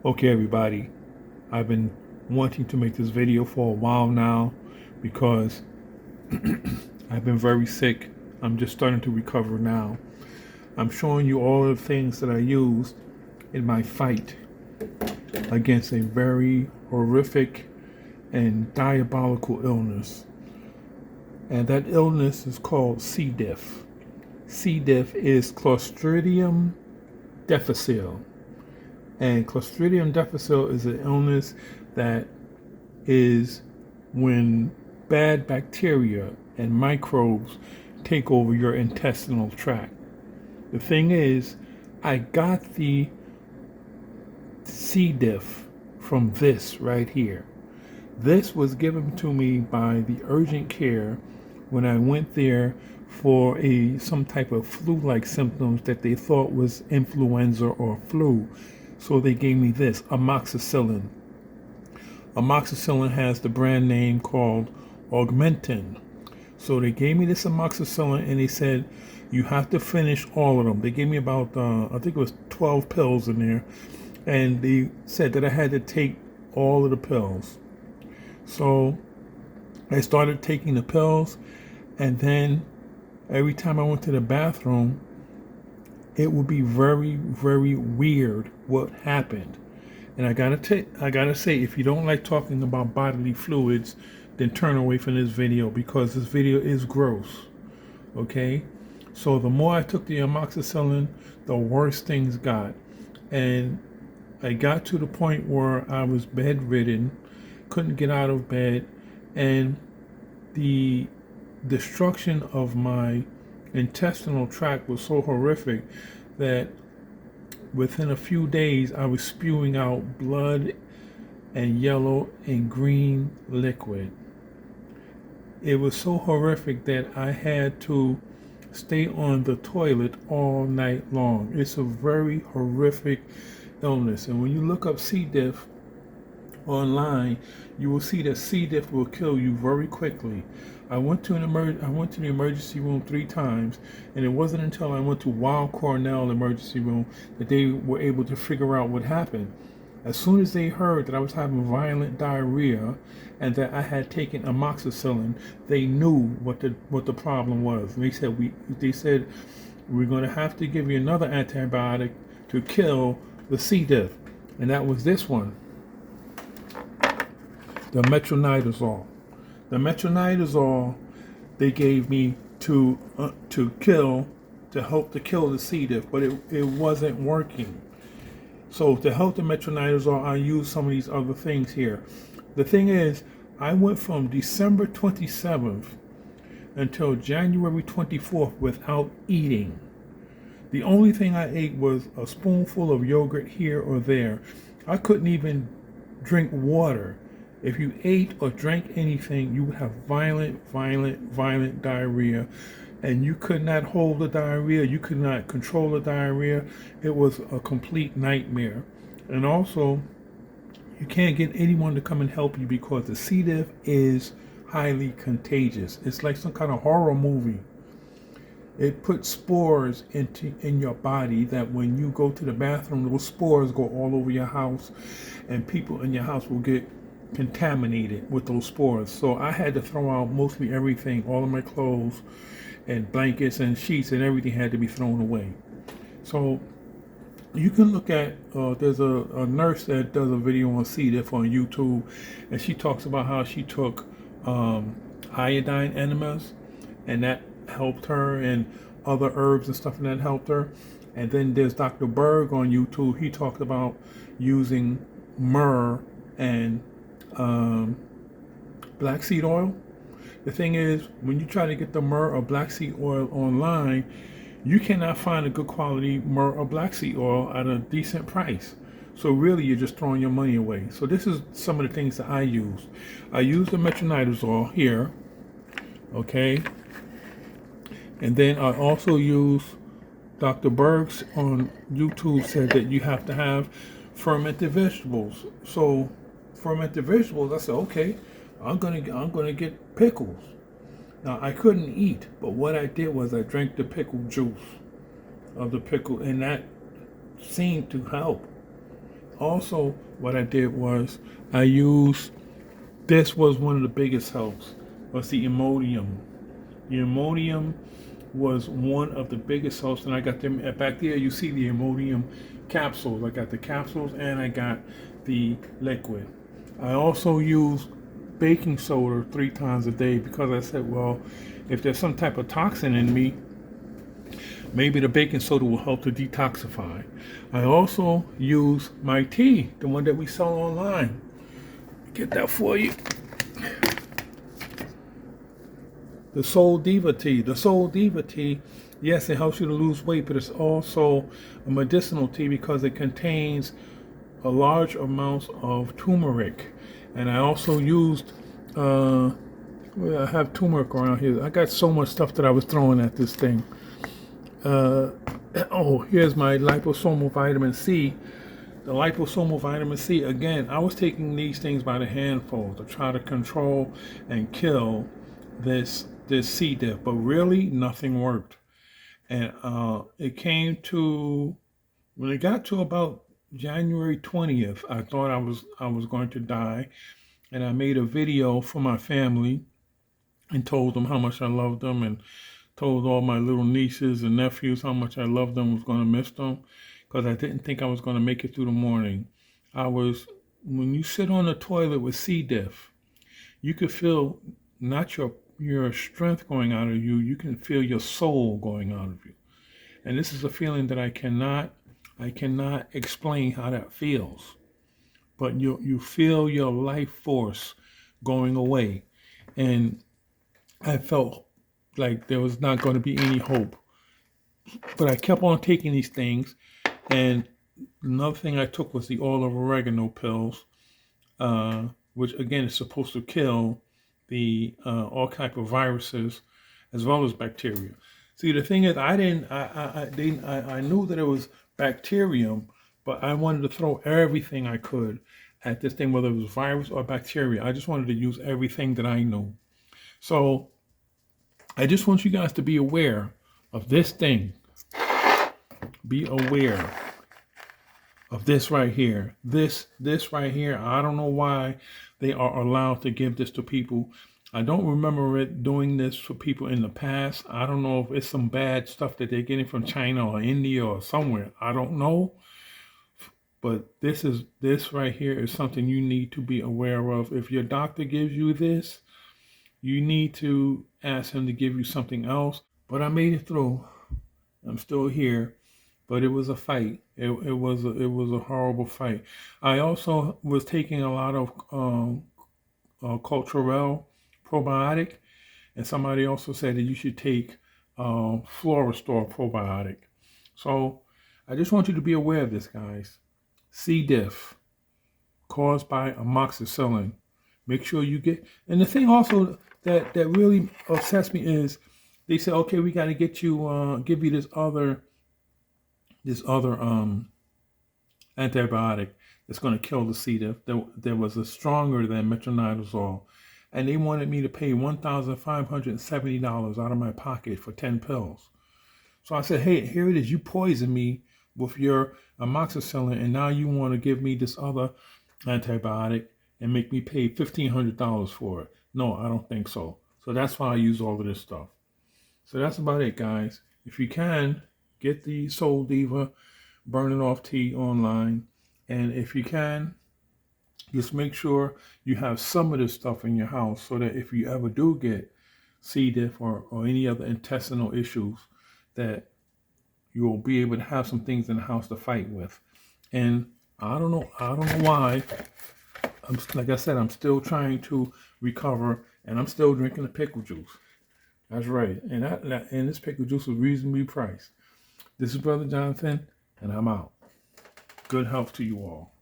Okay, everybody, I've been wanting to make this video for a while now because I've been very sick. I'm just starting to recover now. I'm showing you all the things that I used in my fight against a very horrific and diabolical illness. And that illness is called C.Diff. C.Diff is Clostridium difficile. And Clostridium difficile is an illness that is when bad bacteria and microbes take over your intestinal tract. The thing is, I got the C. diff from this right here. This was given to me by the urgent care when I went there for some type of flu-like symptoms that they thought was influenza or flu. So they gave me this, amoxicillin. Amoxicillin has the brand name called Augmentin. So they gave me this amoxicillin and they said, you have to finish all of them. They gave me about, I think it was 12 pills in there. And they said that I had to take all of the pills. So I started taking the pills, and then every time I went to the bathroom, it would be very, very weird what happened. And I gotta say, if you don't like talking about bodily fluids, then turn away from this video because this video is gross. Okay? So the more I took the amoxicillin, the worse things got. And I got to the point where I was bedridden, couldn't get out of bed, and the destruction of my intestinal tract was so horrific that within a few days I was spewing out blood and yellow and green liquid. It was so horrific that I had to stay on the toilet all night long. It's a very horrific illness, and when you look up C. diff online, you will see that C. diff will kill you very quickly. I went to the emergency room 3 times, and it wasn't until I went to Weill Cornell emergency room that they were able to figure out what happened. As soon as they heard that I was having violent diarrhea and that I had taken amoxicillin, they knew what the problem was. And they said we're going to have to give you another antibiotic to kill the C. diff, and that was this one, the metronidazole. The metronidazole they gave me to help to kill the C. diff, but it wasn't working. So to help the metronidazole, I used some of these other things here. The thing is, I went from December 27th until January 24th without eating. The only thing I ate was a spoonful of yogurt here or there. I couldn't even drink water. If you ate or drank anything, you would have violent diarrhea. And you could not hold the diarrhea. You could not control the diarrhea. It was a complete nightmare. And also, you can't get anyone to come and help you because the C. diff is highly contagious. It's like some kind of horror movie. It puts spores in your body that when you go to the bathroom, those spores go all over your house, and people in your house will get contaminated with those spores. So I had to throw out mostly everything, all of my clothes and blankets and sheets and everything had to be thrown away. So you can look at, there's a nurse that does a video on C. diff on YouTube, and she talks about how she took iodine enemas, and that helped her, and other herbs and stuff, and that helped her. And then there's Dr. Berg on YouTube. He talked about using myrrh and black seed oil. The thing is, when you try to get the myrrh or black seed oil online, you cannot find a good quality myrrh or black seed oil at a decent price. So really, you're just throwing your money away. So this is some of the things that I use. I use the metronidazole here, okay? And then I also use Dr. Berg's on YouTube said that you have to have fermented vegetables. So fermented vegetables, I said, okay, I'm gonna get pickles. Now I couldn't eat, but what I did was I drank the pickle juice of the pickle, and that seemed to help. Also, what I did was I used, this was one of the biggest helps, was the Imodium. The Imodium was one of the biggest helps, and I got them back there. You see the Imodium capsules. I got the capsules and I got the liquid. I also used baking soda 3 times a day because I said, well, if there's some type of toxin in me, maybe the baking soda will help to detoxify. I also use my tea, the one that we sell online. Get that for you. The Soul Diva tea. The Soul Diva tea, yes, it helps you to lose weight, but it's also a medicinal tea because it contains a large amount of turmeric. And I also used, well, I have turmeric around here. I got so much stuff that I was throwing at this thing. Oh, here's my liposomal vitamin C. The liposomal vitamin C, again, I was taking these things by the handful to try to control and kill this C.Diff, but really nothing worked. And it came to, when it got to about January 20th, I thought I was going to die, and I made a video for my family and told them how much I loved them, and told all my little nieces and nephews how much I loved them, was going to miss them, because I didn't think I was going to make it through the morning. When you sit on the toilet with C.Diff, you could feel not your strength going out of you, you can feel your soul going out of you. And this is a feeling that I cannot explain how that feels. But you feel your life force going away. And I felt like there was not going to be any hope. But I kept on taking these things. And another thing I took was the oil of oregano pills, which again is supposed to kill the all type of viruses as well as bacteria. See, the thing is, I knew that it was bacterium, but I wanted to throw everything I could at this thing, whether it was virus or bacteria. I just wanted to use everything that I knew. So I just want you guys to be aware of this thing. Be aware of this right here. This right here. I don't know why they are allowed to give this to people. I don't remember it doing this for people in the past. I don't know if it's some bad stuff that they're getting from China or India or somewhere. I don't know. But this right here is something you need to be aware of. If your doctor gives you this, you need to ask him to give you something else. But I made it through. I'm still here. But it was a fight. It was a horrible fight. I also was taking a lot of Culturelle probiotic, and somebody also said that you should take Floristore probiotic. So I just want you to be aware of this, guys. C.Diff, caused by amoxicillin. Make sure you get. And the thing also that really upsets me is they say, okay, we got to get you, give you this other antibiotic that's going to kill the C.Diff. There was a stronger than metronidazole, and they wanted me to pay $1,570 out of my pocket for 10 pills. So I said, hey, here it is. You poisoned me with your amoxicillin, and now you want to give me this other antibiotic and make me pay $1,500 for it. No, I don't think so. So that's why I use all of this stuff. So that's about it, guys. If you can, get the Soul Diva Burning Off tea online. And if you can, just make sure you have some of this stuff in your house so that if you ever do get C.Diff or any other intestinal issues, that you'll be able to have some things in the house to fight with. And I don't know why. Like I said, I'm still trying to recover, and I'm still drinking the pickle juice. That's right. And this pickle juice was reasonably priced. This is Brother Jonathan, and I'm out. Good health to you all.